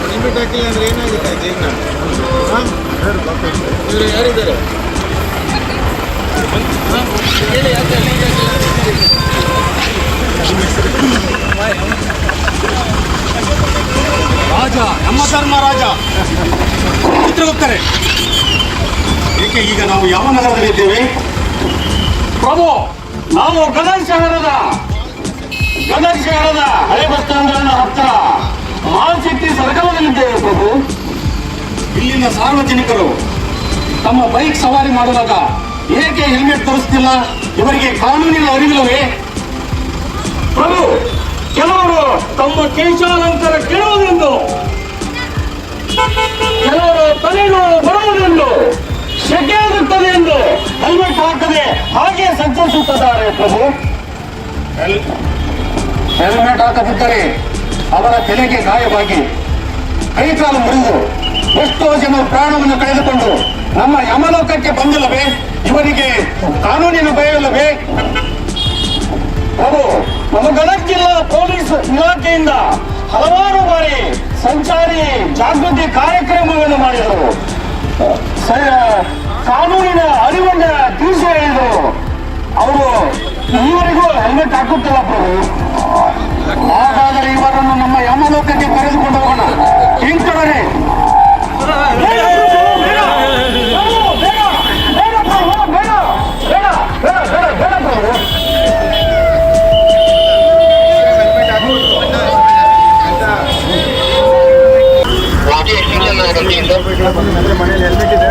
Helmet ಹಾಕಿಲ್ಲ ಅಂದ್ರೆ ಏನಾಗುತ್ತೆ ಜೀವನ? ಇವರು ಯಾರಿದ್ದಾರೆ ಹೇಳಿ, ಯಾಕೆ ರಾಜ, ನಮ್ಮ ಧರ್ಮ ರಾಜ ಚಿತ್ರಗುಪ್ತರೆ, ಏಕೆ ಈಗ ನಾವು ಯಾವ ನಗರದಲ್ಲಿದ್ದೇವೆ? ಪ್ರಭು, ನಾವು ಗದಗ ಶಹರದ ಹಳೆ ಬಸ್ ಸ್ಟ್ಯಾಂಡ್ ಹತ್ತಿರ ಮಾಲ್ಶೆಟ್ಟಿ ಸರ್ಕಲ್ನಲ್ಲಿದ್ದೇವೆ ಪ್ರಭು. ಇಲ್ಲಿನ ಸಾರ್ವಜನಿಕರು ತಮ್ಮ ಬೈಕ್ ಸವಾರಿ ಮಾಡುವಾಗ ಏಕೆ ಹೆಲ್ಮೆಟ್ ಧರಿಸುತ್ತಿಲ್ಲ? ಇವರಿಗೆ ಕಾನೂನಿನ ಅರಿವಿಲ್ಲವೇ? ಪ್ರಭು, ಕೆಲವರು ತಮ್ಮ ಕೇಶಾಲಂಕಾರ ಕೆಡುವುದೆಂದು, ಕೆಲವರು ತಲೆನೋವು ಬರುವುದೆಂದು, ಸೆಕೆಯಾಗುತ್ತದೆ ಎಂದು ಹೆಲ್ಮೆಟ್ ಹಾಕದೆ ಹಾಗೆ ಸಂಚರಿಸುತ್ತಿದ್ದಾರೆ ಪ್ರಭು. ಹೆಲ್ಮೆಟ್ ಹಾಕದಿದ್ದರೆ ಅವರ ತಲೆಗೆ ಗಾಯವಾಗಿ ಕೈಕಾಲು ಮುರಿದು ಎಷ್ಟೋ ಜನ ಪ್ರಾಣವನ್ನು ಕಳೆದುಕೊಂಡು ನಮ್ಮ ಯಮಲೋಕಕ್ಕೆ ಬಂದಿಲ್ಲವೇ? ಇವರಿಗೆ ಕಾನೂನಿನ ಭಯವಿಲ್ಲವೇ? ಪ್ರಭು, ನಮ್ಮ ಗದಗ ಜಿಲ್ಲಾ ಪೊಲೀಸ್ ಇಲಾಖೆಯಿಂದ ಹಲವಾರು ಬಾರಿ ಸಂಚಾರಿ ಜಾಗೃತಿ ಕಾರ್ಯಕ್ರಮವನ್ನು ಮಾಡಿದರು. ಕಾನೂನಿನ ಅರಿವನ್ನು ತಿಳಿಸಿ ಹೇಳಿದರು. ಅವರು ಈವರೆಗೂ ಹೆಲ್ಮೆಟ್ ಹಾಕುತ್ತಿಲ್ಲ ಪ್ರಭು. ಹಾಗಾದರೆ ಇವರನ್ನು ನಮ್ಮ ಯಮಲೋಕಕ್ಕೆ ಕರೆದುಕೊಂಡು ಹೋಗೋಣ. ಹಿಂಕಡನೆ ಮನೇಲಿ ಹೆಲ್ಮೆಟ್ ಇದೆ.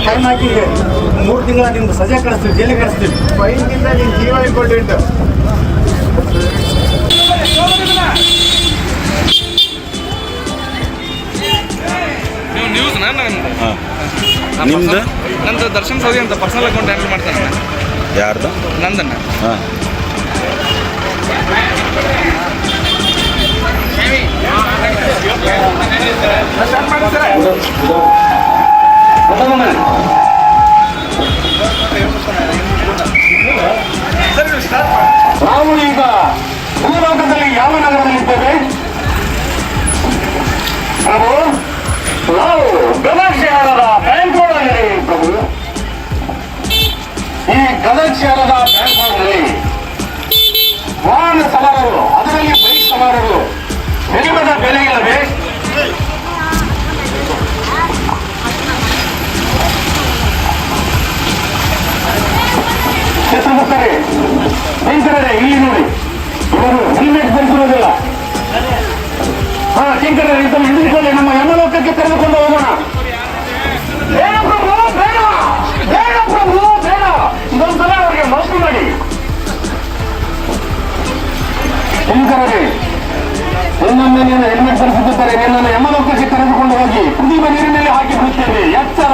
ಫೈನ್ ಹಾಕಿದ್ರೆ 3 ತಿಂಗಳ ನಿಮ್ದು ಸಜೆ ಕಳಿಸ್ತೀವಿ, ಜೈಲಿಗೆ ಕಳಿಸ್ತೀವಿ. ಫೈನ್ಗಿಂತ ನಿನ್ನ ಜೀವ ಇಂಪಾರ್ಟೆಂಟ್. ನೀವು ನ್ಯೂಸ್ ನಿಮ್ದು ನಂದು ದರ್ಶನ್ ಸೌದಿ ಅಂತ ಪರ್ಸನಲ್ ಅಕೌಂಟ್ ಹ್ಯಾಂಡಲ್ ಮಾಡ್ತಾನೆ. ಯಾರ್ದು? ನಂದನ್ನ. ಹಾಂ, ನಾವು ಈಗ ಭೂಲೋಕದಲ್ಲಿ ಯಾವ ನಗರದಲ್ಲಿದ್ದೇವೆ ಪ್ರಭು? ನಾವು ಗದಗ ಶಹರದ ಬ್ಯಾಂಕ್ ರೋಡಲ್ಲಿ ಪ್ರಭು. ಈ ಗದಗ ಶಹರದ ಬ್ಯಾಂಕ್ ರೋಡ್ನಲ್ಲಿ ವಾಹನ ಸವಾರರು, ಅದರಲ್ಲಿ ಬೈಕ್ ಸವಾರರು ಹೆಲ್ಮೆಟ್ ಬೆಲೆ ಇಲ್ಲವೇ? ಚಿತ್ರಗುಪ್ತರೆ, ಶಂಕರರೇ, ಇಲ್ಲಿ ನೋಡಿ, ಇವರು ಹೆಲ್ಮೆಟ್ ಧರಿಸಿರುವುದಿಲ್ಲ. ಶಂಕರರೇ, ಇದನ್ನು ಹಿಡಿದುಕೊಳ್ಳಿ, ನಮ್ಮ ಯಮಲೋಕಕ್ಕೆ ಕರೆದುಕೊಂಡು ಹೋಗೋಣ. ಬೇಡ ಪ್ರಭು, ಬೇಡ, ಬೇಡ ಪ್ರಭು, ಬೇಡ. ಇದೊಂದ್ಸಲ ಅವರಿಗೆ ಮಾಫಿ ಮಾಡಿ. ಶಂಕರರೇ, ಇನ್ನೊಮ್ಮೆ ನೀನು ಹೆಲ್ಮೆಟ್ ಧರಿಸುತ್ತಿದ್ದರೆ ನಿನ್ನನ್ನು ಯಮಲೋಕಕ್ಕೆ ಕರೆದುಕೊಂಡು ಹೋಗಿ ಕುದಿಯುವ ನೀರಿನಲ್ಲಿ ಹಾಕಿ ಬಿಡುತ್ತೇವೆ. ಎಚ್ಚರ.